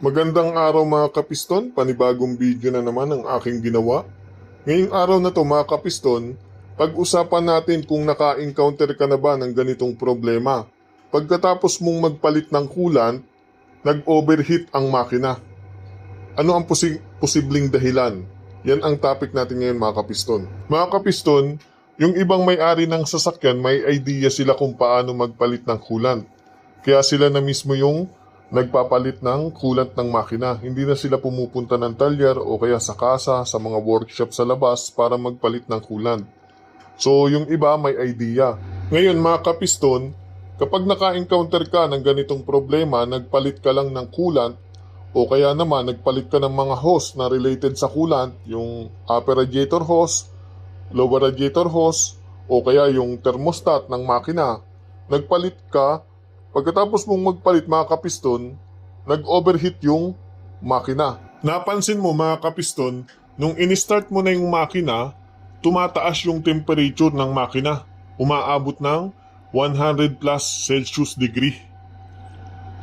Magandang araw mga kapiston, panibagong video na naman ang aking ginawa. Ngayong araw na to mga kapiston, pag-usapan natin kung naka-encounter ka na ba ng ganitong problema. Pagkatapos mong magpalit ng coolant, nag-overheat ang makina. Ano ang posibleng dahilan? Yan ang topic natin ngayon mga kapiston. Mga kapiston, yung ibang may-ari ng sasakyan may idea sila kung paano magpalit ng coolant. Kaya sila na mismo yung nagpapalit ng coolant ng makina. Hindi na sila pumupunta ng talyer o kaya sa kasa, sa mga workshop sa labas para magpalit ng coolant. So yung iba may idea. Ngayon mga kapiston, kapag naka-encounter ka ng ganitong problema, nagpalit ka lang ng coolant o kaya naman nagpalit ka ng mga hose na related sa coolant, yung upper radiator hose, lower radiator hose, o kaya yung thermostat ng makina, nagpalit ka. Pagkatapos mong magpalit mga kapiston, nag-overheat yung makina. Napansin mo mga kapiston, nung in-start mo na yung makina, tumataas yung temperature ng makina. Umaabot ng 100 plus Celsius degree.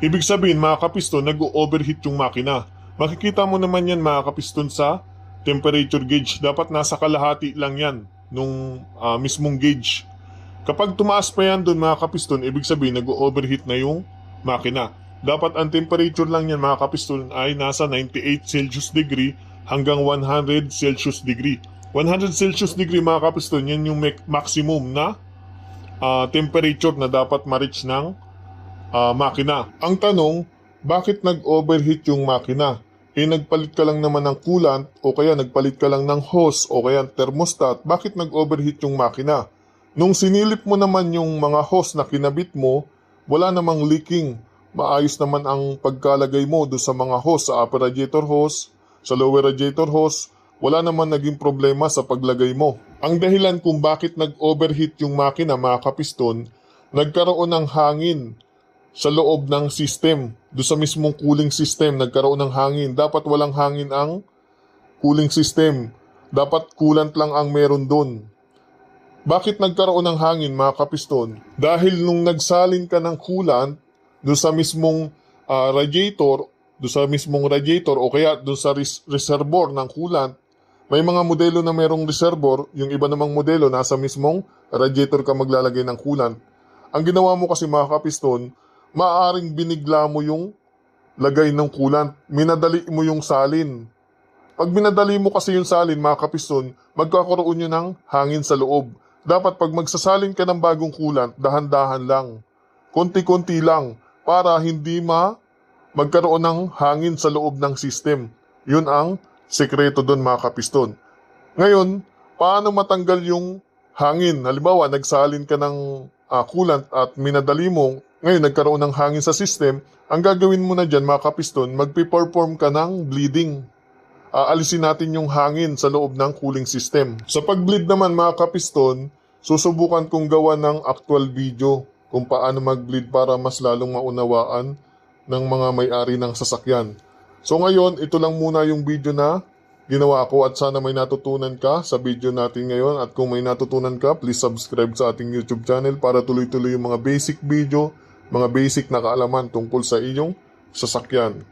Ibig sabihin mga kapiston, nag-overheat yung makina. Makikita mo naman yan mga kapiston sa temperature gauge. Dapat nasa kalahati lang yan nung mismong gauge. Kapag tumaas pa yan doon mga kapiston, ibig sabihin nag-overheat na yung makina. Dapat ang temperature lang yan mga kapiston ay nasa 98 Celsius degree hanggang 100 Celsius degree. 100 Celsius degree mga kapiston, yan yung maximum na temperature na dapat ma-reach ng makina. Ang tanong, bakit nag-overheat yung makina? Nagpalit ka lang naman ng coolant o kaya nagpalit ka lang ng hose o kaya thermostat, bakit nag-overheat yung makina? Nung sinilip mo naman yung mga hose na kinabit mo, wala namang leaking. Maayos naman ang pagkalagay mo do sa mga hose, sa upper radiator hose, sa lower radiator hose, wala naman naging problema sa paglagay mo. Ang dahilan kung bakit nag-overheat yung makina mga kapiston, nagkaroon ng hangin sa loob ng system. Do sa mismong cooling system, nagkaroon ng hangin. Dapat walang hangin ang cooling system. Dapat coolant lang ang meron doon. Bakit nagkaroon ng hangin mga kapiston? Dahil nung nagsalin ka ng coolant doon sa mismong radiator, o kaya doon sa reservoir ng coolant, may mga modelo na merong reservoir, yung iba namang modelo nasa mismong radiator ka maglalagay ng coolant. Ang ginawa mo kasi mga kapiston, maaaring binigla mo yung lagay ng coolant, minadali mo yung salin. Pag minadali mo kasi yung salin mga kapiston, magkakaroon yun ng hangin sa loob. Dapat pag magsasalin ka ng bagong coolant, dahan-dahan lang. Konti-konti lang para hindi magkaroon ng hangin sa loob ng system. Yun ang sekreto doon mga kapiston. Ngayon, paano matanggal yung hangin? Halimbawa, nagsalin ka ng coolant at minadali mo, ngayon nagkaroon ng hangin sa system, ang gagawin mo na dyan mga kapiston, magpe-perform ka ng bleeding. Aalisin natin yung hangin sa loob ng cooling system. Sa pag-bleed naman mga kapiston, susubukan kong gawa ng actual video kung paano mag-bleed para mas lalong maunawaan ng mga may-ari ng sasakyan. So ngayon, ito lang muna yung video na ginawa ko at sana may natutunan ka sa video natin ngayon. At kung may natutunan ka, please subscribe sa ating YouTube channel para tuloy-tuloy yung mga basic video, mga basic na kaalaman tungkol sa iyong sasakyan.